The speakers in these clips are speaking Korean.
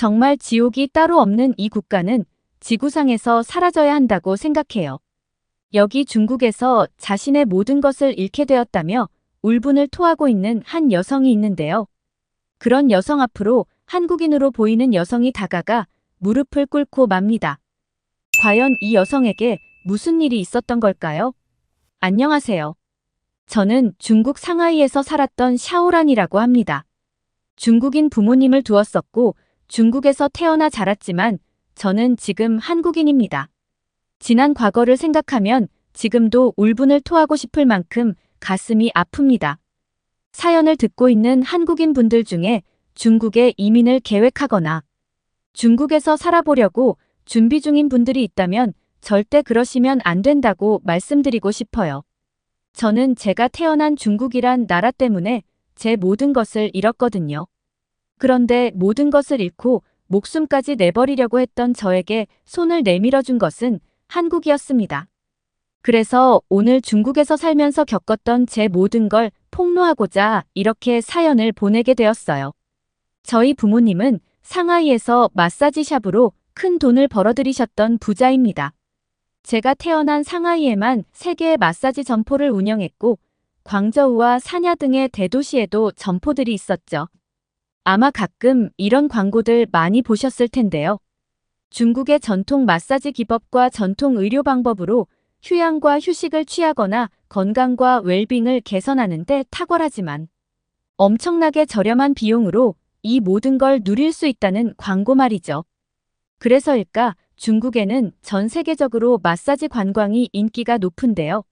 정말 지옥이 따로 없는 이 국가는 지구상에서 사라져야 한다고 생각해요. 여기 중국에서 자신의 모든 것을 잃게 되었다며 울분을 토하고 있는 한 여성이 있는데요. 그런 여성 앞으로 한국인으로 보이는 여성이 다가가 무릎을 꿇고 맙니다. 과연 이 여성에게 무슨 일이 있었던 걸까요? 안녕하세요. 저는 중국 상하이에서 살았던 샤오란이라고 합니다. 중국인 부모님을 두었었고 중국에서 태어나 자랐지만 저는 지금 한국인입니다. 지난 과거를 생각하면 지금도 울분을 토하고 싶을 만큼 가슴이 아픕니다. 사연을 듣고 있는 한국인 분들 중에 중국에 이민을 계획하거나 중국에서 살아보려고 준비 중인 분들이 있다면 절대 그러시면 안 된다고 말씀드리고 싶어요. 저는 제가 태어난 중국이란 나라 때문에 제 모든 것을 잃었거든요. 그런데 모든 것을 잃고 목숨까지 내버리려고 했던 저에게 손을 내밀어 준 것은 한국이었습니다. 그래서 오늘 중국에서 살면서 겪었던 제 모든 걸 폭로하고자 이렇게 사연을 보내게 되었어요. 저희 부모님은 상하이에서 마사지 샵으로 큰 돈을 벌어들이셨던 부자입니다. 제가 태어난 상하이에만 3개의 마사지 점포를 운영했고 광저우와 사냐 등의 대도시에도 점포들이 있었죠. 아마 가끔 이런 광고들 많이 보셨을 텐데요. 중국의 전통 마사지 기법과 전통 의료 방법으로 휴양과 휴식을 취하거나 건강과 웰빙을 개선하는 데 탁월하지만 엄청나게 저렴한 비용으로 이 모든 걸 누릴 수 있다는 광고 말이죠. 그래서일까 중국에는 전 세계적으로 마사지 관광이 인기가 높은데요.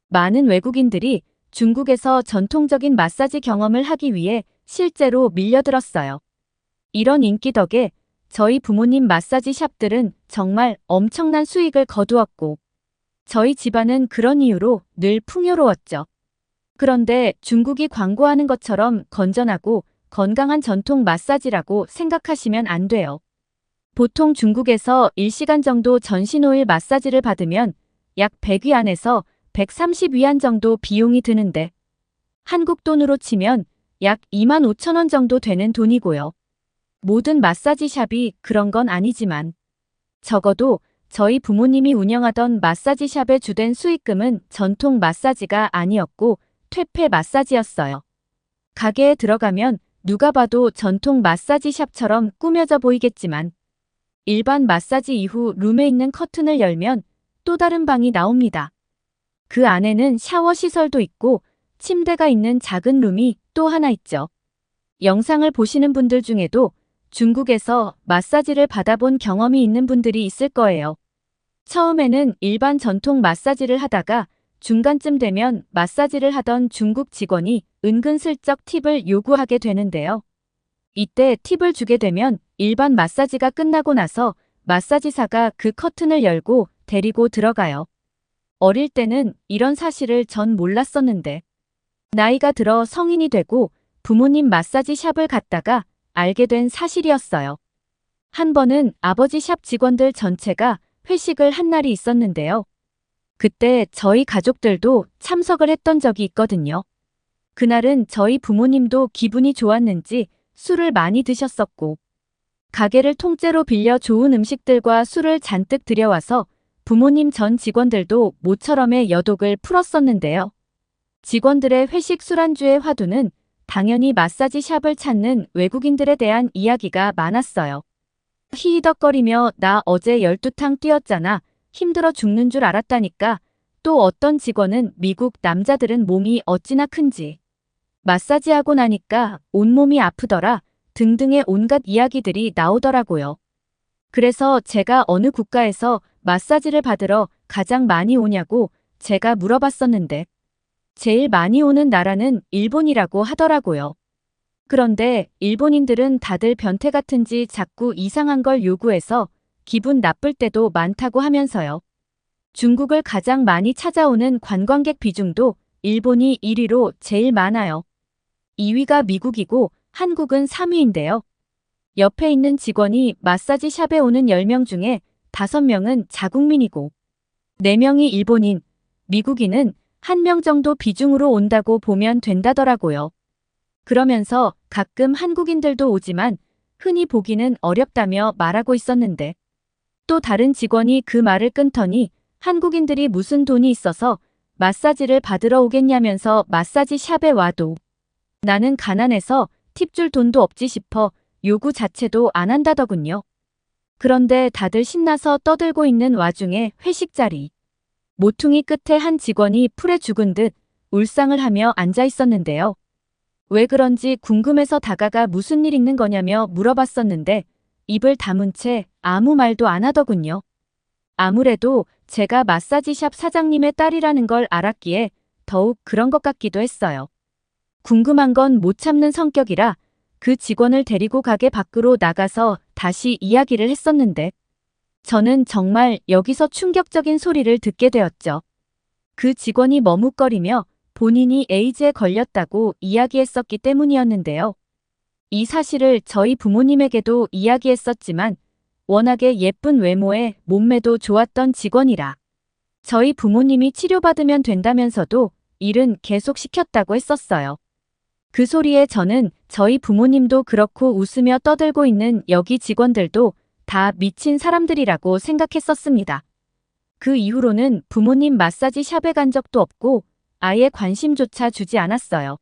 많은 외국인들이 중국에서 전통적인 마사지 경험을 하기 위해 실제로 밀려들었어요. 이런 인기 덕에 저희 부모님 마사지 샵들은 정말 엄청난 수익을 거두었고 저희 집안은 그런 이유로 늘 풍요로웠죠. 그런데 중국이 광고하는 것처럼 건전하고 건강한 전통 마사지라고 생각하시면 안 돼요. 보통 중국에서 1시간 정도 전신오일 마사지를 받으면 약 100위안에서 130위안 정도 비용이 드는데 한국 돈으로 치면 약 25,000원 정도 되는 돈이고요. 모든 마사지 샵이 그런 건 아니지만 적어도 저희 부모님이 운영하던 마사지 샵의 주된 수익금은 전통 마사지가 아니었고 퇴폐 마사지였어요. 가게에 들어가면 누가 봐도 전통 마사지 샵처럼 꾸며져 보이겠지만 일반 마사지 이후 룸에 있는 커튼을 열면 또 다른 방이 나옵니다. 그 안에는 샤워 시설도 있고 침대가 있는 작은 룸이 또 하나 있죠. 영상을 보시는 분들 중에도 중국에서 마사지를 받아본 경험이 있는 분들이 있을 거예요. 처음에는 일반 전통 마사지를 하다가 중간쯤 되면 마사지를 하던 중국 직원이 은근슬쩍 팁을 요구하게 되는데요. 이때 팁을 주게 되면 일반 마사지가 끝나고 나서 마사지사가 그 커튼을 열고 데리고 들어가요. 어릴 때는 이런 사실을 전 몰랐었는데 나이가 들어 성인이 되고 부모님 마사지 샵을 갔다가 알게 된 사실이었어요. 한 번은 아버지 샵 직원들 전체가 회식을 한 날이 있었는데요. 그때 저희 가족들도 참석을 했던 적이 있거든요. 그날은 저희 부모님도 기분이 좋았는지 술을 많이 드셨었고 가게를 통째로 빌려 좋은 음식들과 술을 잔뜩 들여와서 부모님 전 직원들도 모처럼의 여독을 풀었었는데요. 직원들의 회식 술안주의 화두는 당연히 마사지 샵을 찾는 외국인들에 대한 이야기가 많았어요. 히히덕거리며 나 어제 12탕 뛰었잖아. 힘들어 죽는 줄 알았다니까. 또 어떤 직원은 미국 남자들은 몸이 어찌나 큰지. 마사지하고 나니까 온몸이 아프더라. 등등의 온갖 이야기들이 나오더라고요. 그래서 제가 어느 국가에서 마사지를 받으러 가장 많이 오냐고 제가 물어봤었는데 제일 많이 오는 나라는 일본이라고 하더라고요. 그런데 일본인들은 다들 변태 같은지 자꾸 이상한 걸 요구해서 기분 나쁠 때도 많다고 하면서요. 중국을 가장 많이 찾아오는 관광객 비중도 일본이 1위로 제일 많아요. 2위가 미국이고 한국은 3위인데요. 옆에 있는 직원이 마사지 샵에 오는 10명 중에 5명은 자국민이고 4명이 일본인, 미국인은 1명 정도 비중으로 온다고 보면 된다더라고요. 그러면서 가끔 한국인들도 오지만 흔히 보기는 어렵다며 말하고 있었는데 또 다른 직원이 그 말을 끊더니 한국인들이 무슨 돈이 있어서 마사지를 받으러 오겠냐면서 마사지 샵에 와도 나는 가난해서 팁 줄 돈도 없지 싶어 요구 자체도 안 한다더군요. 그런데 다들 신나서 떠들고 있는 와중에 회식 자리. 모퉁이 끝에 한 직원이 풀에 죽은 듯 울상을 하며 앉아 있었는데요. 왜 그런지 궁금해서 다가가 무슨 일 있는 거냐며 물어봤었는데 입을 다문 채 아무 말도 안 하더군요. 아무래도 제가 마사지샵 사장님의 딸이라는 걸 알았기에 더욱 그런 것 같기도 했어요. 궁금한 건 못 참는 성격이라 그 직원을 데리고 가게 밖으로 나가서 다시 이야기를 했었는데 저는 정말 여기서 충격적인 소리를 듣게 되었죠. 그 직원이 머뭇거리며 본인이 에이즈에 걸렸다고 이야기했었기 때문이었는데요. 이 사실을 저희 부모님에게도 이야기했었지만 워낙에 예쁜 외모에 몸매도 좋았던 직원이라 저희 부모님이 치료받으면 된다면서도 일은 계속 시켰다고 했었어요. 그 소리에 저는 저희 부모님도 그렇고 웃으며 떠들고 있는 여기 직원들도 다 미친 사람들이라고 생각했었습니다. 그 이후로는 부모님 마사지 샵에 간 적도 없고 아예 관심조차 주지 않았어요.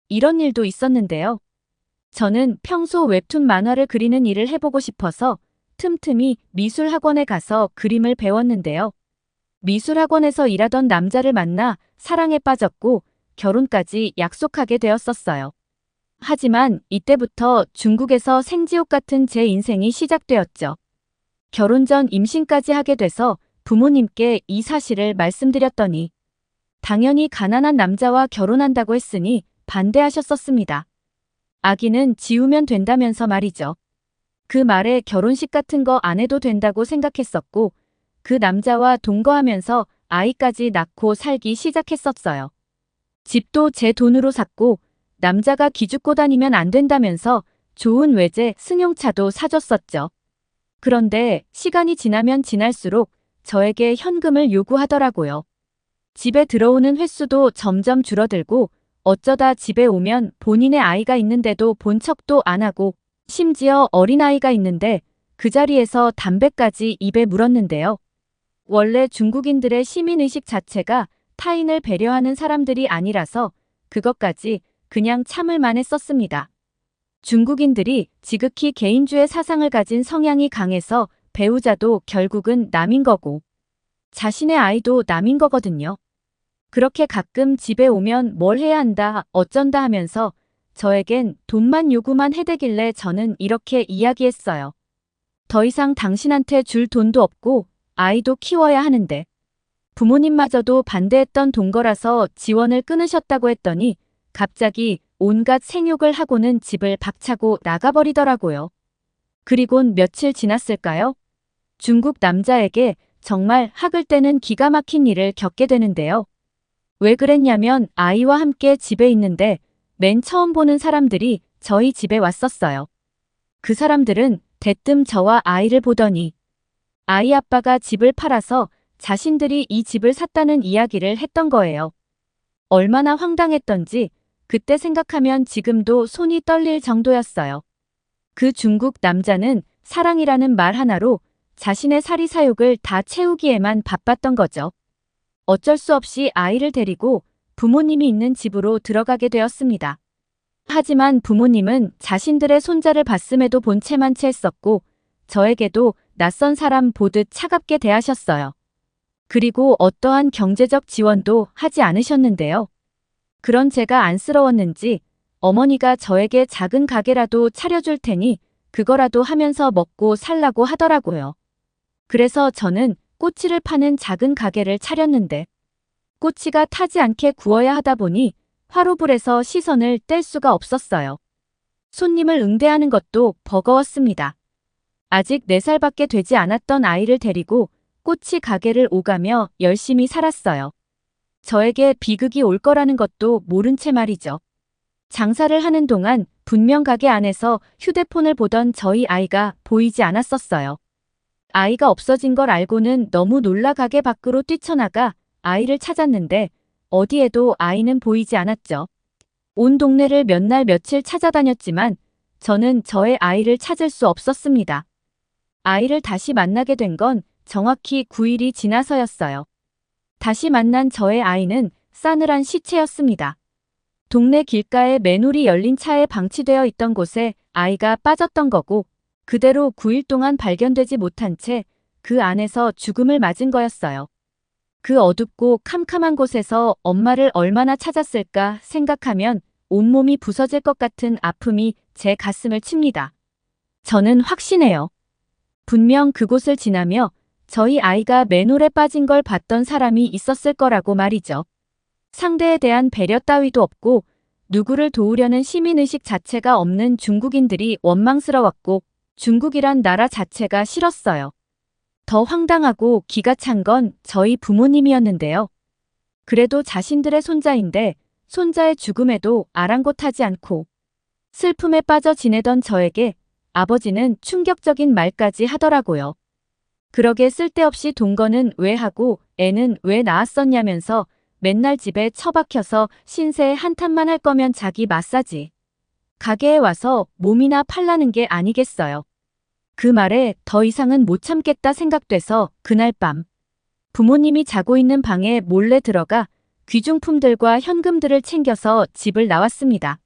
이런 일도 있었는데요. 저는 평소 웹툰 만화를 그리는 일을 해보고 싶어서 틈틈이 미술학원에 가서 그림을 배웠는데요. 미술학원에서 일하던 남자를 만나 사랑에 빠졌고 결혼까지 약속하게 되었었어요. 하지만 이때부터 중국에서 생지옥 같은 제 인생이 시작되었죠. 결혼 전 임신까지 하게 돼서 부모님께 이 사실을 말씀드렸더니 당연히 가난한 남자와 결혼한다고 했으니 반대하셨었습니다. 아기는 지우면 된다면서 말이죠. 그 말에 결혼식 같은 거 안 해도 된다고 생각했었고 그 남자와 동거하면서 아이까지 낳고 살기 시작했었어요. 집도 제 돈으로 샀고 남자가 기죽고 다니면 안 된다면서 좋은 외제 승용차도 사줬었죠. 그런데 시간이 지나면 지날수록 저에게 현금을 요구하더라고요. 집에 들어오는 횟수도 점점 줄어들고 어쩌다 집에 오면 본인의 아이가 있는데도 본 척도 안 하고 심지어 어린아이가 있는데 그 자리에서 담배까지 입에 물었는데요. 원래 중국인들의 시민의식 자체가 타인을 배려하는 사람들이 아니라서 그것까지 그냥 참을만 했었습니다. 중국인들이 지극히 개인주의 사상을 가진 성향이 강해서 배우자도 결국은 남인 거고 자신의 아이도 남인 거거든요. 그렇게 가끔 집에 오면 뭘 해야 한다, 어쩐다 하면서 저에겐 돈만 요구만 해대길래 저는 이렇게 이야기했어요. 더 이상 당신한테 줄 돈도 없고 아이도 키워야 하는데 부모님마저도 반대했던 동거라서 지원을 끊으셨다고 했더니 갑자기 온갖 생욕을 하고는 집을 박차고 나가버리더라고요. 그리곤 며칠 지났을까요? 중국 남자에게 정말 학을 떼는 기가 막힌 일을 겪게 되는데요. 왜 그랬냐면 아이와 함께 집에 있는데 맨 처음 보는 사람들이 저희 집에 왔었어요. 그 사람들은 대뜸 저와 아이를 보더니 아이 아빠가 집을 팔아서 자신들이 이 집을 샀다는 이야기를 했던 거예요. 얼마나 황당했던지 그때 생각하면 지금도 손이 떨릴 정도였어요. 그 중국 남자는 사랑이라는 말 하나로 자신의 사리사욕을 다 채우기에만 바빴던 거죠. 어쩔 수 없이 아이를 데리고 부모님이 있는 집으로 들어가게 되었습니다. 하지만 부모님은 자신들의 손자를 봤음에도 본체만 채했었고 저에게도 낯선 사람 보듯 차갑게 대하셨어요. 그리고 어떠한 경제적 지원도 하지 않으셨는데요. 그런 제가 안쓰러웠는지 어머니가 저에게 작은 가게라도 차려줄 테니 그거라도 하면서 먹고 살라고 하더라고요. 그래서 저는 꼬치를 파는 작은 가게를 차렸는데 꼬치가 타지 않게 구워야 하다 보니 화로불에서 시선을 뗄 수가 없었어요. 손님을 응대하는 것도 버거웠습니다. 아직 4살밖에 되지 않았던 아이를 데리고 꼬치 가게를 오가며 열심히 살았어요. 저에게 비극이 올 거라는 것도 모른 채 말이죠. 장사를 하는 동안 분명 가게 안에서 휴대폰을 보던 저희 아이가 보이지 않았었어요. 아이가 없어진 걸 알고는 너무 놀라 가게 밖으로 뛰쳐나가 아이를 찾았는데 어디에도 아이는 보이지 않았죠. 온 동네를 몇 날 며칠 찾아다녔지만 저는 저의 아이를 찾을 수 없었습니다. 아이를 다시 만나게 된 건 정확히 9일이 지나서였어요. 다시 만난 저의 아이는 싸늘한 시체였습니다. 동네 길가에 맨홀이 열린 차에 방치되어 있던 곳에 아이가 빠졌던 거고 그대로 9일 동안 발견되지 못한 채 그 안에서 죽음을 맞은 거였어요. 그 어둡고 캄캄한 곳에서 엄마를 얼마나 찾았을까 생각하면 온몸이 부서질 것 같은 아픔이 제 가슴을 칩니다. 저는 확신해요. 분명 그곳을 지나며 저희 아이가 맨홀에 빠진 걸 봤던 사람이 있었을 거라고 말이죠. 상대에 대한 배려 따위도 없고 누구를 도우려는 시민의식 자체가 없는 중국인들이 원망스러웠고 중국이란 나라 자체가 싫었어요. 더 황당하고 기가 찬 건 저희 부모님이었는데요. 그래도 자신들의 손자인데 손자의 죽음에도 아랑곳하지 않고 슬픔에 빠져 지내던 저에게 아버지는 충격적인 말까지 하더라고요. 그러게 쓸데없이 동거는 왜 하고 애는 왜 낳았었냐면서 맨날 집에 처박혀서 신세에 한탄만 할 거면 자기 마사지 가게에 와서 몸이나 팔라는 게 아니겠어요. 그 말에 더 이상은 못 참겠다 생각돼서 그날 밤 부모님이 자고 있는 방에 몰래 들어가 귀중품들과 현금들을 챙겨서 집을 나왔습니다.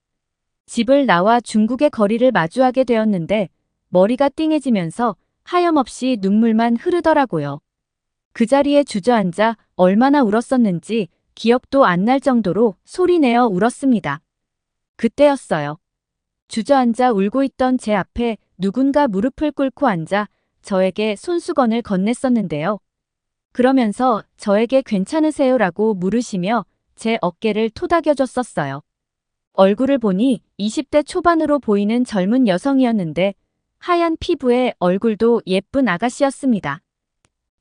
집을 나와 중국의 거리를 마주하게 되었는데 머리가 띵해지면서 하염없이 눈물만 흐르더라고요. 그 자리에 주저앉아 얼마나 울었었는지 기억도 안 날 정도로 소리내어 울었습니다. 그때였어요. 주저앉아 울고 있던 제 앞에 누군가 무릎을 꿇고 앉아 저에게 손수건을 건넸었는데요. 그러면서 저에게 괜찮으세요라고 물으시며 제 어깨를 토닥여줬었어요. 얼굴을 보니 20대 초반으로 보이는 젊은 여성이었는데 하얀 피부에 얼굴도 예쁜 아가씨였습니다.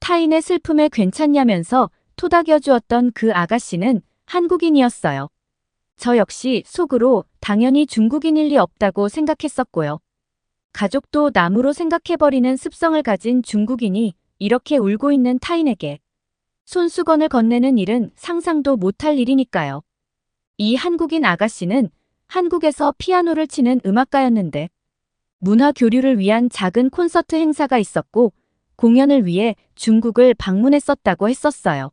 타인의 슬픔에 괜찮냐면서 토닥여주었던 그 아가씨는 한국인이었어요. 저 역시 속으로 당연히 중국인일 리 없다고 생각했었고요. 가족도 남으로 생각해버리는 습성을 가진 중국인이 이렇게 울고 있는 타인에게 손수건을 건네는 일은 상상도 못할 일이니까요. 이 한국인 아가씨는 한국에서 피아노를 치는 음악가였는데 문화 교류를 위한 작은 콘서트 행사가 있었고 공연을 위해 중국을 방문했었다고 했었어요.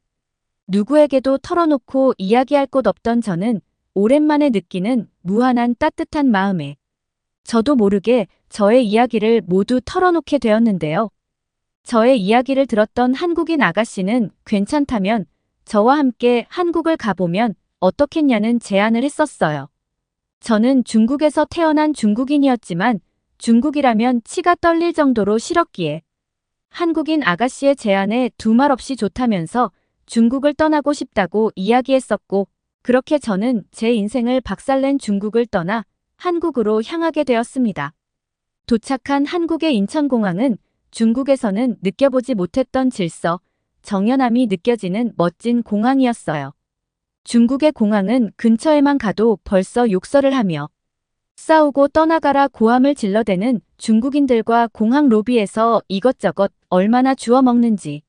누구에게도 털어놓고 이야기할 곳 없던 저는 오랜만에 느끼는 무한한 따뜻한 마음에 저도 모르게 저의 이야기를 모두 털어놓게 되었는데요. 저의 이야기를 들었던 한국인 아가씨는 괜찮다면 저와 함께 한국을 가보면 어떻겠냐는 제안을 했었어요. 저는 중국에서 태어난 중국인이었지만 중국이라면 치가 떨릴 정도로 싫었기에 한국인 아가씨의 제안에 두말 없이 좋다면서 중국을 떠나고 싶다고 이야기했었고 그렇게 저는 제 인생을 박살낸 중국을 떠나 한국으로 향하게 되었습니다. 도착한 한국의 인천공항은 중국에서는 느껴보지 못했던 질서, 정연함이 느껴지는 멋진 공항이었어요. 중국의 공항은 근처에만 가도 벌써 욕설을 하며 싸우고 떠나가라 고함을 질러대는 중국인들과 공항 로비에서 이것저것 얼마나 주워 먹는지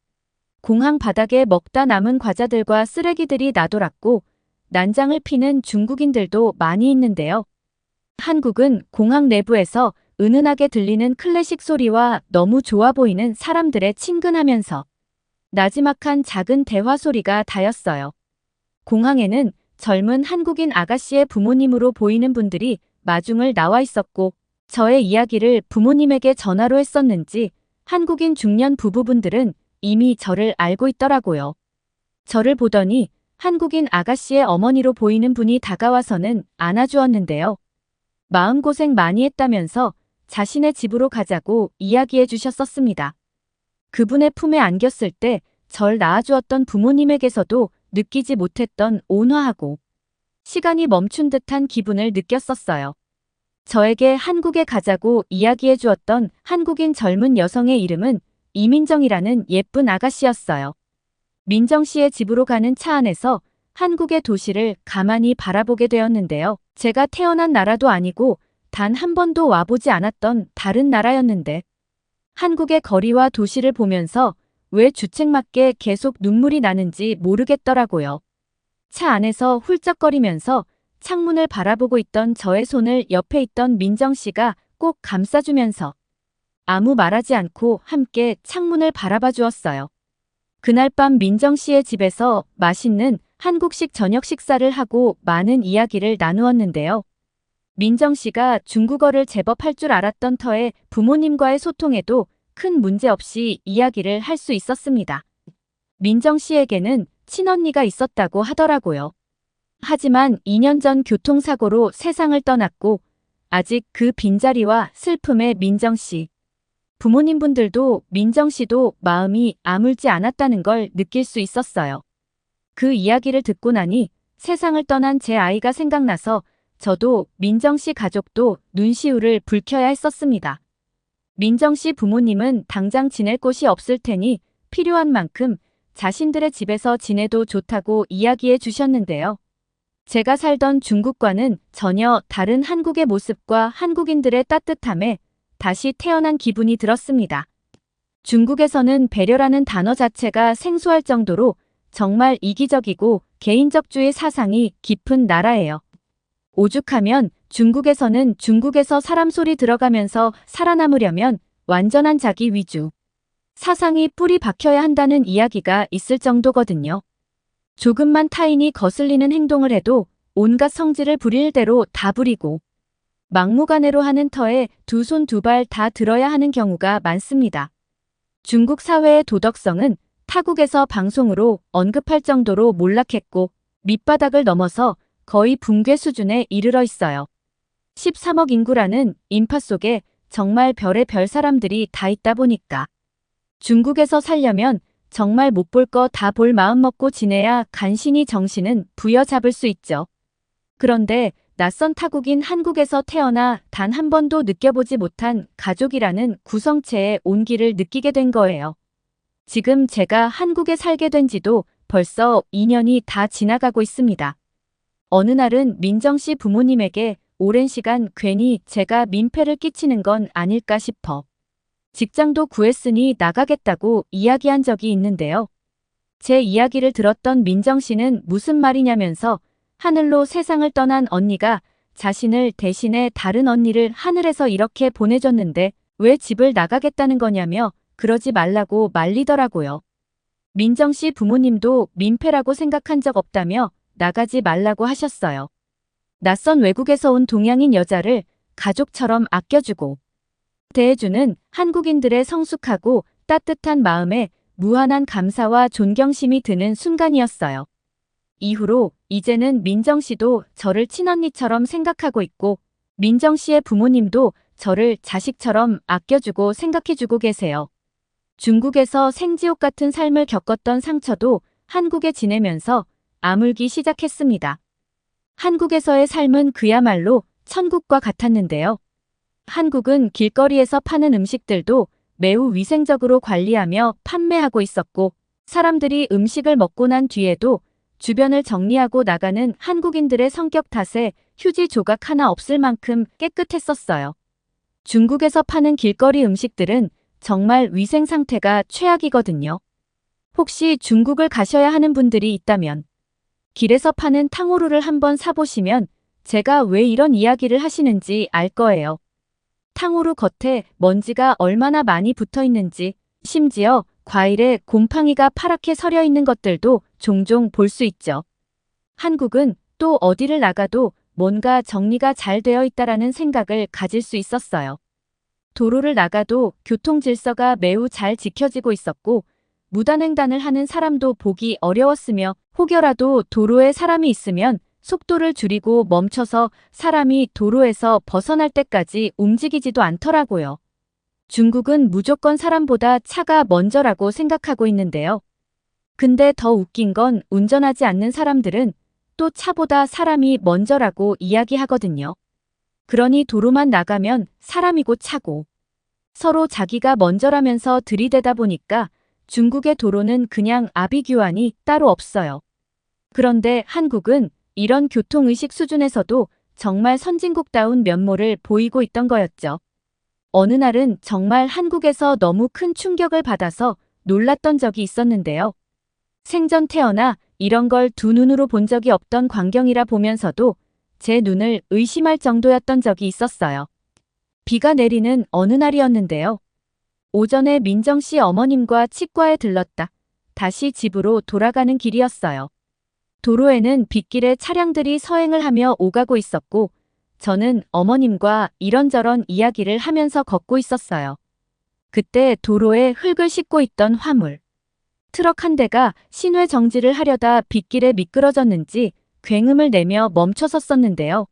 공항 바닥에 먹다 남은 과자들과 쓰레기들이 나돌았고 난장을 피는 중국인들도 많이 있는데요. 한국은 공항 내부에서 은은하게 들리는 클래식 소리와 너무 좋아 보이는 사람들의 친근하면서 나지막한 작은 대화 소리가 다였어요. 공항에는 젊은 한국인 아가씨의 부모님으로 보이는 분들이 마중을 나와 있었고 저의 이야기를 부모님에게 전화로 했었는지 한국인 중년 부부분들은 이미 저를 알고 있더라고요. 저를 보더니 한국인 아가씨의 어머니로 보이는 분이 다가와서는 안아주었는데요. 마음고생 많이 했다면서 자신의 집으로 가자고 이야기해 주셨었습니다. 그분의 품에 안겼을 때 절 낳아주었던 부모님에게서도 느끼지 못했던 온화하고 시간이 멈춘 듯한 기분을 느꼈었어요. 저에게 한국에 가자고 이야기해 주었던 한국인 젊은 여성의 이름은 이민정이라는 예쁜 아가씨였어요. 민정 씨의 집으로 가는 차 안에서 한국의 도시를 가만히 바라보게 되었는데요. 제가 태어난 나라도 아니고 단 한 번도 와보지 않았던 다른 나라였는데 한국의 거리와 도시를 보면서 왜 주책맞게 계속 눈물이 나는지 모르겠더라고요. 차 안에서 훌쩍거리면서 창문을 바라보고 있던 저의 손을 옆에 있던 민정 씨가 꼭 감싸주면서 아무 말하지 않고 함께 창문을 바라봐 주었어요. 그날 밤 민정 씨의 집에서 맛있는 한국식 저녁 식사를 하고 많은 이야기를 나누었는데요. 민정 씨가 중국어를 제법 할 줄 알았던 터에 부모님과의 소통에도 큰 문제 없이 이야기를 할 수 있었습니다. 민정 씨에게는 친언니가 있었다고 하더라고요. 하지만 2년 전 교통사고로 세상을 떠났고 아직 그 빈자리와 슬픔에 민정 씨, 부모님분들도 민정 씨도 마음이 아물지 않았다는 걸 느낄 수 있었어요. 그 이야기를 듣고 나니 세상을 떠난 제 아이가 생각나서 저도 민정 씨 가족도 눈시울을 붉혀야 했었습니다. 민정 씨 부모님은 당장 지낼 곳이 없을 테니 필요한 만큼 자신들의 집에서 지내도 좋다고 이야기해 주셨는데요. 제가 살던 중국과는 전혀 다른 한국의 모습과 한국인들의 따뜻함에 다시 태어난 기분이 들었습니다. 중국에서는 배려라는 단어 자체가 생소할 정도로 정말 이기적이고 개인적주의 사상이 깊은 나라예요. 오죽하면 중국에서는 중국에서 사람 소리 들어가면서 살아남으려면 완전한 자기 위주 사상이 뿌리 박혀야 한다는 이야기가 있을 정도거든요. 조금만 타인이 거슬리는 행동을 해도 온갖 성질을 부릴 대로 다 부리고 막무가내로 하는 터에 두 손 두 발 다 들어야 하는 경우가 많습니다. 중국 사회의 도덕성은 타국에서 방송으로 언급할 정도로 몰락했고 밑바닥을 넘어서 거의 붕괴 수준에 이르러 있어요. 13억 인구라는 인파 속에 정말 별의 별 사람들이 다 있다 보니까 중국에서 살려면 정말 못 볼 거 다 볼 마음 먹고 지내야 간신히 정신은 부여잡을 수 있죠. 그런데 낯선 타국인 한국에서 태어나 단 한 번도 느껴보지 못한 가족이라는 구성체의 온기를 느끼게 된 거예요. 지금 제가 한국에 살게 된 지도 벌써 2년이 다 지나가고 있습니다. 어느 날은 민정 씨 부모님에게 오랜 시간 괜히 제가 민폐를 끼치는 건 아닐까 싶어 직장도 구했으니 나가겠다고 이야기한 적이 있는데요. 제 이야기를 들었던 민정 씨는 무슨 말이냐면서 하늘로 세상을 떠난 언니가 자신을 대신해 다른 언니를 하늘에서 이렇게 보내줬는데 왜 집을 나가겠다는 거냐며 그러지 말라고 말리더라고요. 민정 씨 부모님도 민폐라고 생각한 적 없다며 나가지 말라고 하셨어요. 낯선 외국에서 온 동양인 여자를 가족처럼 아껴주고 대해주는 한국인들의 성숙하고 따뜻한 마음에 무한한 감사와 존경심이 드는 순간이었어요. 이후로 이제는 민정 씨도 저를 친언니처럼 생각하고 있고 민정 씨의 부모님도 저를 자식처럼 아껴주고 생각해주고 계세요. 중국에서 생지옥 같은 삶을 겪었던 상처도 한국에 지내면서 아물기 시작했습니다. 한국에서의 삶은 그야말로 천국과 같았는데요. 한국은 길거리에서 파는 음식들도 매우 위생적으로 관리하며 판매하고 있었고 사람들이 음식을 먹고 난 뒤에도 주변을 정리하고 나가는 한국인들의 성격 탓에 휴지 조각 하나 없을 만큼 깨끗했었어요. 중국에서 파는 길거리 음식들은 정말 위생 상태가 최악이거든요. 혹시 중국을 가셔야 하는 분들이 있다면 길에서 파는 탕후루를 한번 사보시면 제가 왜 이런 이야기를 하시는지 알 거예요. 탕후루 겉에 먼지가 얼마나 많이 붙어 있는지, 심지어 과일에 곰팡이가 파랗게 서려 있는 것들도 종종 볼 수 있죠. 한국은 또 어디를 나가도 뭔가 정리가 잘 되어 있다라는 생각을 가질 수 있었어요. 도로를 나가도 교통 질서가 매우 잘 지켜지고 있었고 무단횡단을 하는 사람도 보기 어려웠으며 혹여라도 도로에 사람이 있으면 속도를 줄이고 멈춰서 사람이 도로에서 벗어날 때까지 움직이지도 않더라고요. 중국은 무조건 사람보다 차가 먼저라고 생각하고 있는데요. 근데 더 웃긴 건 운전하지 않는 사람들은 또 차보다 사람이 먼저라고 이야기하거든요. 그러니 도로만 나가면 사람이고 차고 서로 자기가 먼저라면서 들이대다 보니까 중국의 도로는 그냥 아비규환이 따로 없어요. 그런데 한국은 이런 교통의식 수준에서도 정말 선진국다운 면모를 보이고 있던 거였죠. 어느 날은 정말 한국에서 너무 큰 충격을 받아서 놀랐던 적이 있었는데요. 생전 태어나 이런 걸 두 눈으로 본 적이 없던 광경이라 보면서도 제 눈을 의심할 정도였던 적이 있었어요. 비가 내리는 어느 날이었는데요. 오전에 민정 씨 어머님과 치과에 들렀다 다시 집으로 돌아가는 길이었어요. 도로에는 빗길에 차량들이 서행을 하며 오가고 있었고 저는 어머님과 이런저런 이야기를 하면서 걷고 있었어요. 그때 도로에 흙을 싣고 있던 화물. 트럭 한 대가 신호 정지를 하려다 빗길에 미끄러졌는지 굉음을 내며 멈춰섰었는데요.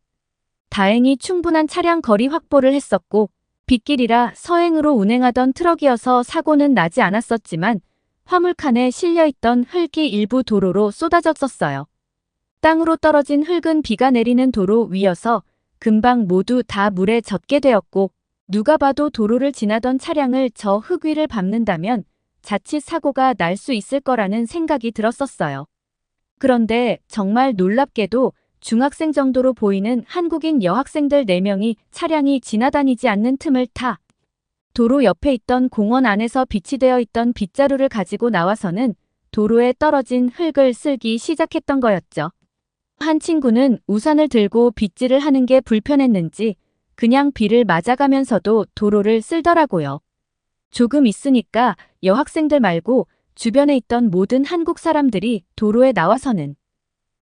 다행히 충분한 차량 거리 확보를 했었고 빗길이라 서행으로 운행하던 트럭이어서 사고는 나지 않았었지만 화물칸에 실려있던 흙이 일부 도로로 쏟아졌었어요. 땅으로 떨어진 흙은 비가 내리는 도로 위여서 금방 모두 다 물에 젖게 되었고 누가 봐도 도로를 지나던 차량을 저 흙 위를 밟는다면 자칫 사고가 날 수 있을 거라는 생각이 들었었어요. 그런데 정말 놀랍게도 중학생 정도로 보이는 한국인 여학생들 4명이 차량이 지나다니지 않는 틈을 타 도로 옆에 있던 공원 안에서 비치되어 있던 빗자루를 가지고 나와서는 도로에 떨어진 흙을 쓸기 시작했던 거였죠. 한 친구는 우산을 들고 빗질을 하는 게 불편했는지 그냥 비를 맞아가면서도 도로를 쓸더라고요. 조금 있으니까 여학생들 말고 주변에 있던 모든 한국 사람들이 도로에 나와서는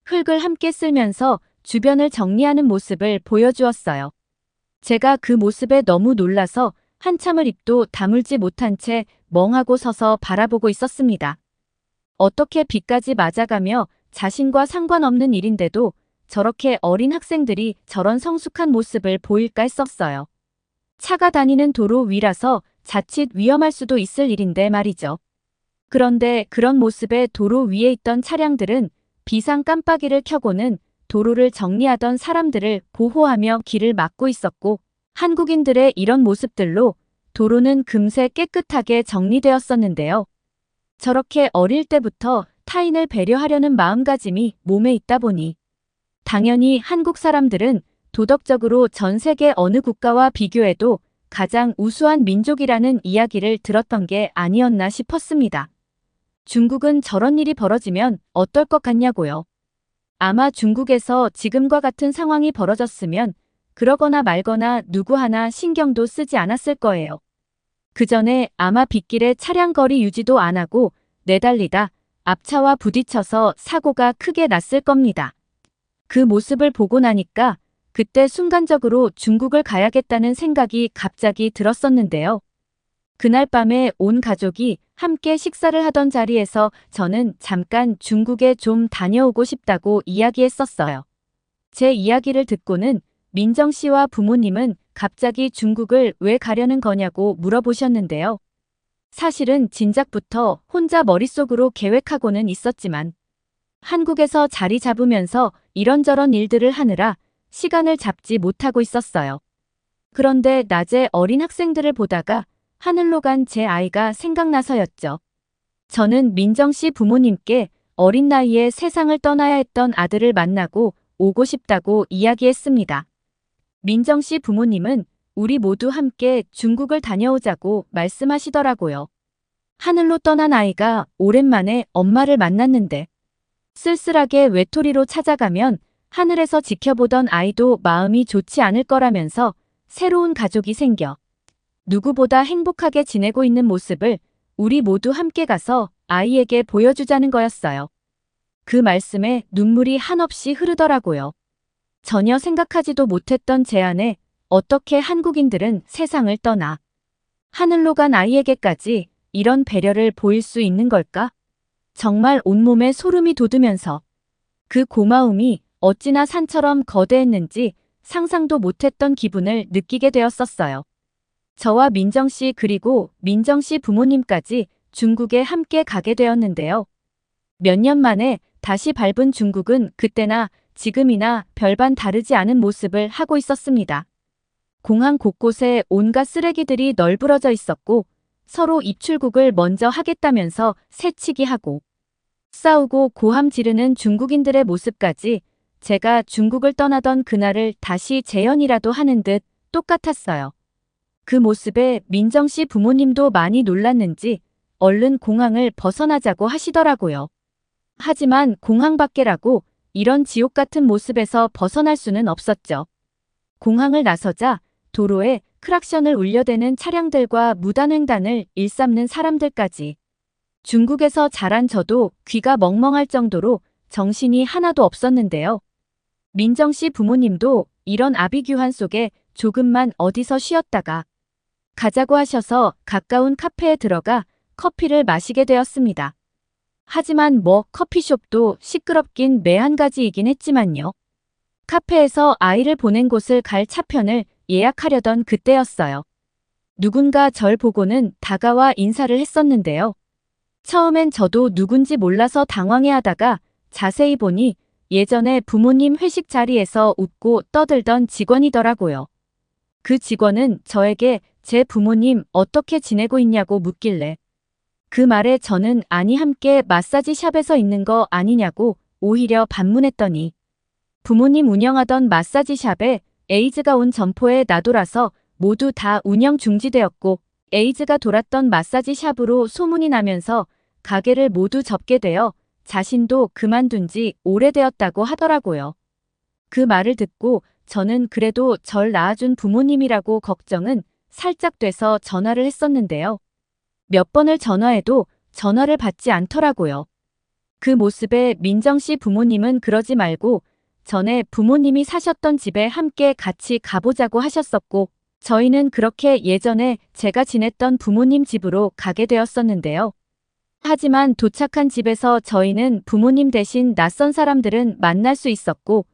흙을 함께 쓸면서 주변을 정리하는 모습을 보여주었어요. 제가 그 모습에 너무 놀라서 한참을 입도 다물지 못한 채 멍하고 서서 바라보고 있었습니다. 어떻게 비까지 맞아가며 자신과 상관없는 일인데도 저렇게 어린 학생들이 저런 성숙한 모습을 보일까 했었어요. 차가 다니는 도로 위라서 자칫 위험할 수도 있을 일인데 말이죠. 그런데 그런 모습의 도로 위에 있던 차량들은 비상 깜빡이를 켜고는 도로를 정리하던 사람들을 보호하며 길을 막고 있었고 한국인들의 이런 모습들로 도로는 금세 깨끗하게 정리되었었는데요. 저렇게 어릴 때부터 타인을 배려하려는 마음가짐이 몸에 있다 보니 당연히 한국 사람들은 도덕적으로 전 세계 어느 국가와 비교해도 가장 우수한 민족이라는 이야기를 들었던 게 아니었나 싶었습니다. 중국은 저런 일이 벌어지면 어떨 것 같냐고요. 아마 중국에서 지금과 같은 상황이 벌어졌으면 그러거나 말거나 누구 하나 신경도 쓰지 않았을 거예요. 그 전에 아마 빗길에 차량 거리 유지도 안 하고 내달리다 앞차와 부딪혀서 사고가 크게 났을 겁니다. 그 모습을 보고 나니까 그때 순간적으로 중국을 가야겠다는 생각이 갑자기 들었었는데요. 그날 밤에 온 가족이 함께 식사를 하던 자리에서 저는 잠깐 중국에 좀 다녀오고 싶다고 이야기했었어요. 제 이야기를 듣고는 민정 씨와 부모님은 갑자기 중국을 왜 가려는 거냐고 물어보셨는데요. 사실은 진작부터 혼자 머릿속으로 계획하고는 있었지만 한국에서 자리 잡으면서 이런저런 일들을 하느라 시간을 잡지 못하고 있었어요. 그런데 낮에 어린 학생들을 보다가 하늘로 간 제 아이가 생각나서였죠. 저는 민정 씨 부모님께 어린 나이에 세상을 떠나야 했던 아들을 만나고 오고 싶다고 이야기했습니다. 민정 씨 부모님은 우리 모두 함께 중국을 다녀오자고 말씀하시더라고요. 하늘로 떠난 아이가 오랜만에 엄마를 만났는데 쓸쓸하게 외톨이로 찾아가면 하늘에서 지켜보던 아이도 마음이 좋지 않을 거라면서 새로운 가족이 생겨 누구보다 행복하게 지내고 있는 모습을 우리 모두 함께 가서 아이에게 보여주자는 거였어요. 그 말씀에 눈물이 한없이 흐르더라고요. 전혀 생각하지도 못했던 제안에 어떻게 한국인들은 세상을 떠나 하늘로 간 아이에게까지 이런 배려를 보일 수 있는 걸까? 정말 온몸에 소름이 돋으면서 그 고마움이 어찌나 산처럼 거대했는지 상상도 못했던 기분을 느끼게 되었었어요. 저와 민정 씨 그리고 민정 씨 부모님까지 중국에 함께 가게 되었는데요. 몇 년 만에 다시 밟은 중국은 그때나 지금이나 별반 다르지 않은 모습을 하고 있었습니다. 공항 곳곳에 온갖 쓰레기들이 널브러져 있었고 서로 입출국을 먼저 하겠다면서 새치기 하고 싸우고 고함 지르는 중국인들의 모습까지 제가 중국을 떠나던 그날을 다시 재현이라도 하는 듯 똑같았어요. 그 모습에 민정 씨 부모님도 많이 놀랐는지 얼른 공항을 벗어나자고 하시더라고요. 하지만 공항 밖이라고 이런 지옥 같은 모습에서 벗어날 수는 없었죠. 공항을 나서자 도로에 크락션을 울려대는 차량들과 무단횡단을 일삼는 사람들까지. 중국에서 자란 저도 귀가 멍멍할 정도로 정신이 하나도 없었는데요. 민정 씨 부모님도 이런 아비규환 속에 조금만 어디서 쉬었다가 가자고 하셔서 가까운 카페에 들어가 커피를 마시게 되었습니다. 하지만 커피숍도 시끄럽긴 매한가지이긴 했지만요. 카페에서 아이를 보낸 곳을 갈 차편을 예약하려던 그때였어요. 누군가 절 보고는 다가와 인사를 했었는데요. 처음엔 저도 누군지 몰라서 당황해하다가 자세히 보니 예전에 부모님 회식 자리에서 웃고 떠들던 직원이더라고요. 그 직원은 저에게 제 부모님 어떻게 지내고 있냐고 묻길래 그 말에 저는 아니 함께 마사지 샵에서 있는 거 아니냐고 오히려 반문했더니 부모님 운영하던 마사지 샵에 에이즈가 온 점포에 나돌아서 모두 다 운영 중지되었고 에이즈가 돌았던 마사지 샵으로 소문이 나면서 가게를 모두 접게 되어 자신도 그만둔 지 오래되었다고 하더라고요. 그 말을 듣고 저는 그래도 절 낳아준 부모님이라고 걱정은 살짝 돼서 전화를 했었는데요. 몇 번을 전화해도 전화를 받지 않더라고요. 그 모습에 민정 씨 부모님은 그러지 말고 전에 부모님이 사셨던 집에 함께 같이 가보자고 하셨었고 저희는 그렇게 예전에 제가 지냈던 부모님 집으로 가게 되었었는데요. 하지만 도착한 집에서 저희는 부모님 대신 낯선 사람들은 만날 수 있었고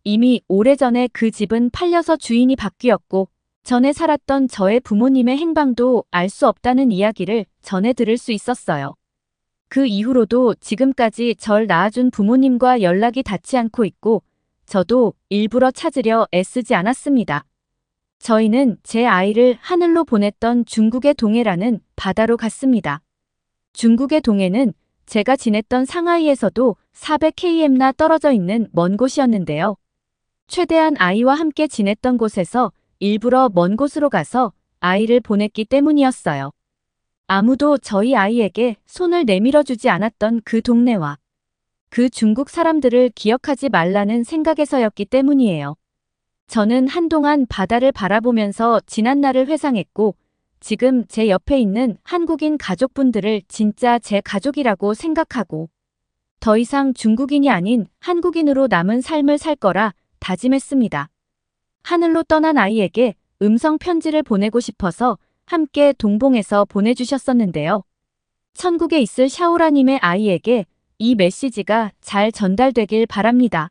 이미 오래전에 그 집은 팔려서 주인이 바뀌었고 전에 살았던 저의 부모님의 행방도 알 수 없다는 이야기를 전해 들을 수 있었어요. 그 이후로도 지금까지 절 낳아준 부모님과 연락이 닿지 않고 있고 저도 일부러 찾으려 애쓰지 않았습니다. 저희는 제 아이를 하늘로 보냈던 중국의 동해라는 바다로 갔습니다. 중국의 동해는 제가 지냈던 상하이에서도 400km나 떨어져 있는 먼 곳이었는데요. 최대한 아이와 함께 지냈던 곳에서 일부러 먼 곳으로 가서 아이를 보냈기 때문이었어요. 아무도 저희 아이에게 손을 내밀어 주지 않았던 그 동네와 그 중국 사람들을 기억하지 말라는 생각에서였기 때문이에요. 저는 한동안 바다를 바라보면서 지난 날을 회상했고 지금 제 옆에 있는 한국인 가족분들을 진짜 제 가족이라고 생각하고 더 이상 중국인이 아닌 한국인으로 남은 삶을 살 거라 다짐했습니다. 하늘로 떠난 아이에게 음성 편지를 보내고 싶어서 함께 동봉해서 보내주셨었는데요. 천국에 있을 샤오라님의 아이에게 이 메시지가 잘 전달되길 바랍니다.